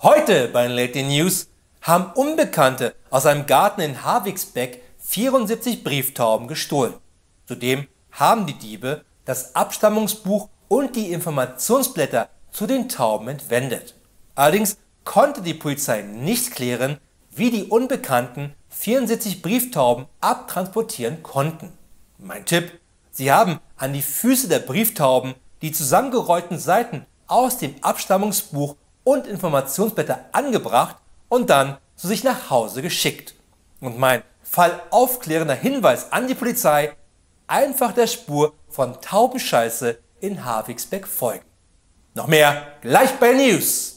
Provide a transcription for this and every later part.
Heute bei den Late News haben Unbekannte aus einem Garten in Haviksbeck 74 Brieftauben gestohlen. Zudem haben die Diebe das Abstammungsbuch und die Informationsblätter zu den Tauben entwendet. Allerdings konnte die Polizei nicht klären, wie die Unbekannten 74 Brieftauben abtransportieren konnten. Mein Tipp: Sie haben an die Füße der Brieftauben die zusammengerollten Seiten aus dem Abstammungsbuch und Informationsblätter angebracht und dann zu sich nach Hause geschickt. Und mein fallaufklärender Hinweis an die Polizei: einfach der Spur von Taubenscheiße in Haviksbeck folgen. Noch mehr gleich bei News!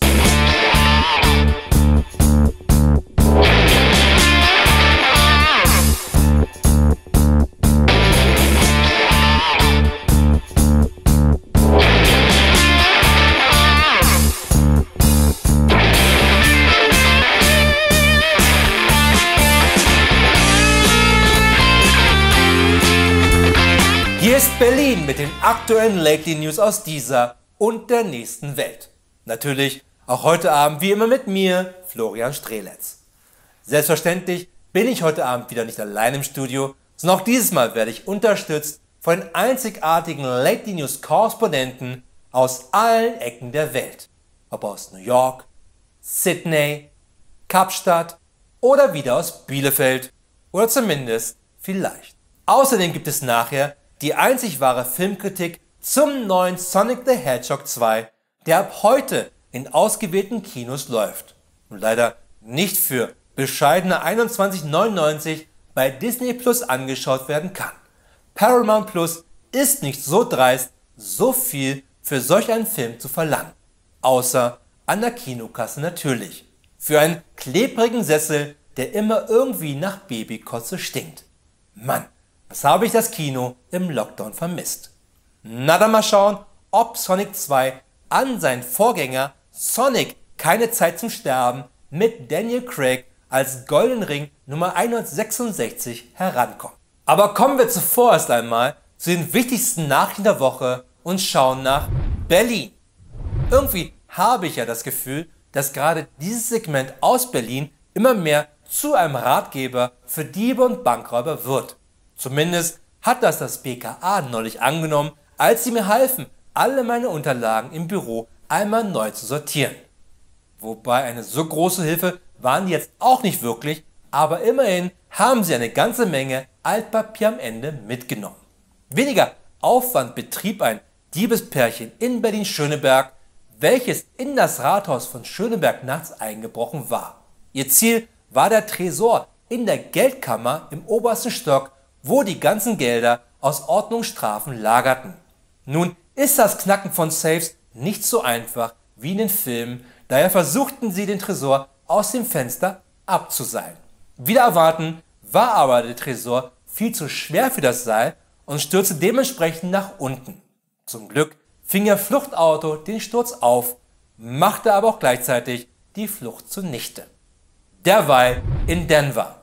Hier ist Berlin mit den aktuellen Lately News aus dieser und der nächsten Welt. Natürlich auch heute Abend wie immer mit mir, Florian Streletz. Selbstverständlich bin ich heute Abend wieder nicht allein im Studio, sondern auch dieses Mal werde ich unterstützt von den einzigartigen Lately News Korrespondenten aus allen Ecken der Welt. Ob aus New York, Sydney, Kapstadt oder wieder aus Bielefeld oder zumindest vielleicht. Außerdem gibt es nachher die einzig wahre Filmkritik zum neuen Sonic the Hedgehog 2, der ab heute in ausgewählten Kinos läuft und leider nicht für bescheidene 21,99 bei Disney Plus angeschaut werden kann. Paramount Plus ist nicht so dreist, so viel für solch einen Film zu verlangen. Außer an der Kinokasse natürlich. Für einen klebrigen Sessel, der immer irgendwie nach Babykotze stinkt. Mann, was habe ich das Kino im Lockdown vermisst. Na dann mal schauen, ob Sonic 2 an seinen Vorgänger Sonic keine Zeit zum Sterben mit Daniel Craig als Golden Ring Nummer 166 herankommt. Aber kommen wir zuvorerst einmal zu den wichtigsten Nachrichten der Woche und schauen nach Berlin. Irgendwie habe ich ja das Gefühl, dass gerade dieses Segment aus Berlin immer mehr zu einem Ratgeber für Diebe und Bankräuber wird. Zumindest hat das BKA neulich angenommen, als sie mir halfen, alle meine Unterlagen im Büro einmal neu zu sortieren. Wobei eine so große Hilfe waren die jetzt auch nicht wirklich, aber immerhin haben sie eine ganze Menge Altpapier am Ende mitgenommen. Weniger Aufwand betrieb ein Diebespärchen in Berlin-Schöneberg, welches in das Rathaus von Schöneberg nachts eingebrochen war. Ihr Ziel war der Tresor in der Geldkammer im obersten Stock, wo die ganzen Gelder aus Ordnungsstrafen lagerten. Nun ist das Knacken von Safes nicht so einfach wie in den Filmen, daher versuchten sie den Tresor aus dem Fenster abzuseilen. Wider Erwarten war aber der Tresor viel zu schwer für das Seil und stürzte dementsprechend nach unten. Zum Glück fing ihr Fluchtauto den Sturz auf, machte aber auch gleichzeitig die Flucht zunichte. Derweil in Denver.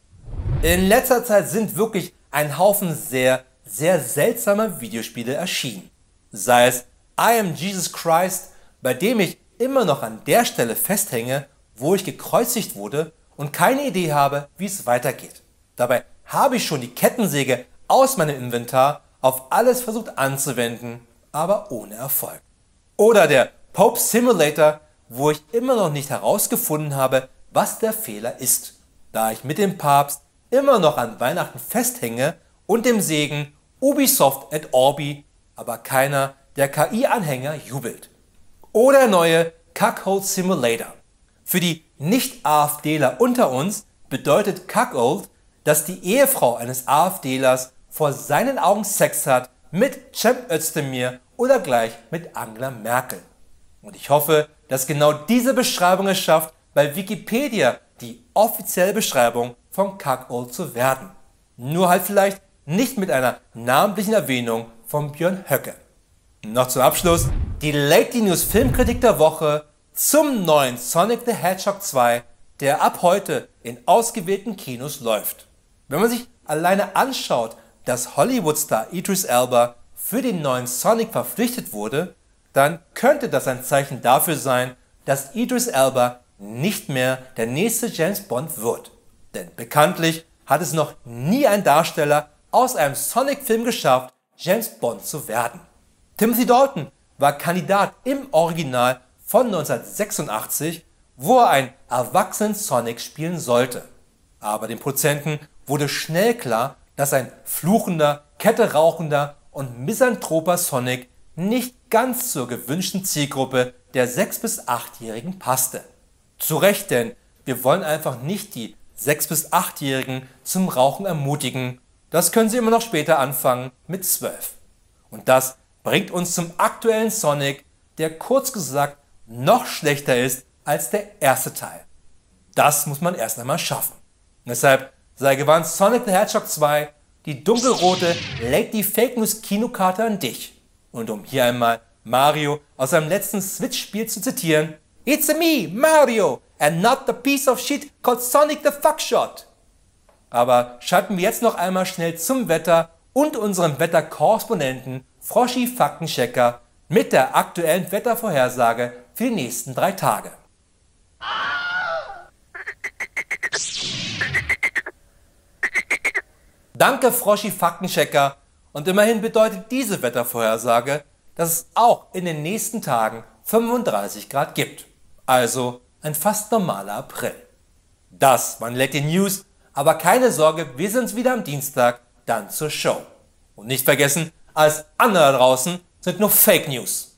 In letzter Zeit sind wirklich ein Haufen sehr seltsamer Videospiele erschienen. Sei es I Am Jesus Christ, bei dem ich immer noch an der Stelle festhänge, wo ich gekreuzigt wurde und keine Idee habe, wie es weitergeht. Dabei habe ich schon die Kettensäge aus meinem Inventar auf alles versucht anzuwenden, aber ohne Erfolg. Oder der Pope Simulator, wo ich immer noch nicht herausgefunden habe, was der Fehler ist, da ich mit dem Papst immer noch an Weihnachten festhänge und dem Segen Ubisoft et Orbi, aber keiner der KI-Anhänger jubelt. Oder der neue Cuckold Simulator. Für die Nicht-AfDler unter uns bedeutet Cuckold, dass die Ehefrau eines AfDlers vor seinen Augen Sex hat mit Cem Özdemir oder gleich mit Angela Merkel. Und ich hoffe, dass genau diese Beschreibung es schafft, bei Wikipedia die offizielle Beschreibung von Cuckold zu werden. Nur halt vielleicht nicht mit einer namentlichen Erwähnung von Björn Höcke. Noch zum Abschluss die Lately News Filmkritik der Woche zum neuen Sonic the Hedgehog 2, der ab heute in ausgewählten Kinos läuft. Wenn man sich alleine anschaut, dass Hollywood-Star Idris Elba für den neuen Sonic verpflichtet wurde, dann könnte das ein Zeichen dafür sein, dass Idris Elba nicht mehr der nächste James Bond wird. Denn bekanntlich hat es noch nie ein Darsteller aus einem Sonic-Film geschafft, James Bond zu werden. Timothy Dalton war Kandidat im Original von 1986, wo er einen erwachsenen Sonic spielen sollte. Aber den Produzenten wurde schnell klar, dass ein fluchender, Kette rauchender und misanthroper Sonic nicht ganz zur gewünschten Zielgruppe der 6- bis 8-Jährigen passte. Zu Recht, denn wir wollen einfach nicht die 6- bis 8-Jährigen zum Rauchen ermutigen. Das können sie immer noch später anfangen mit 12. Und das bringt uns zum aktuellen Sonic, der kurz gesagt noch schlechter ist als der erste Teil. Das muss man erst einmal schaffen. Und deshalb sei gewarnt, Sonic the Hedgehog 2, die dunkelrote legt die Fake News Kinokarte an dich. Und um hier einmal Mario aus seinem letzten Switch-Spiel zu zitieren: "It's a me, Mario, and not the piece of shit called Sonic the Fuckshot." Aber schalten wir jetzt noch einmal schnell zum Wetter und unserem Wetterkorrespondenten Froschi Faktenchecker mit der aktuellen Wettervorhersage für die nächsten 3 Tage. Danke Froschi Faktenchecker, und immerhin bedeutet diese Wettervorhersage, dass es auch in den nächsten Tagen 35 Grad gibt. Also ein fast normaler April. Das waren Late News, aber keine Sorge, wir sind uns wieder am Dienstag dann zur Show. Und nicht vergessen, alles andere da draußen sind nur Fake News.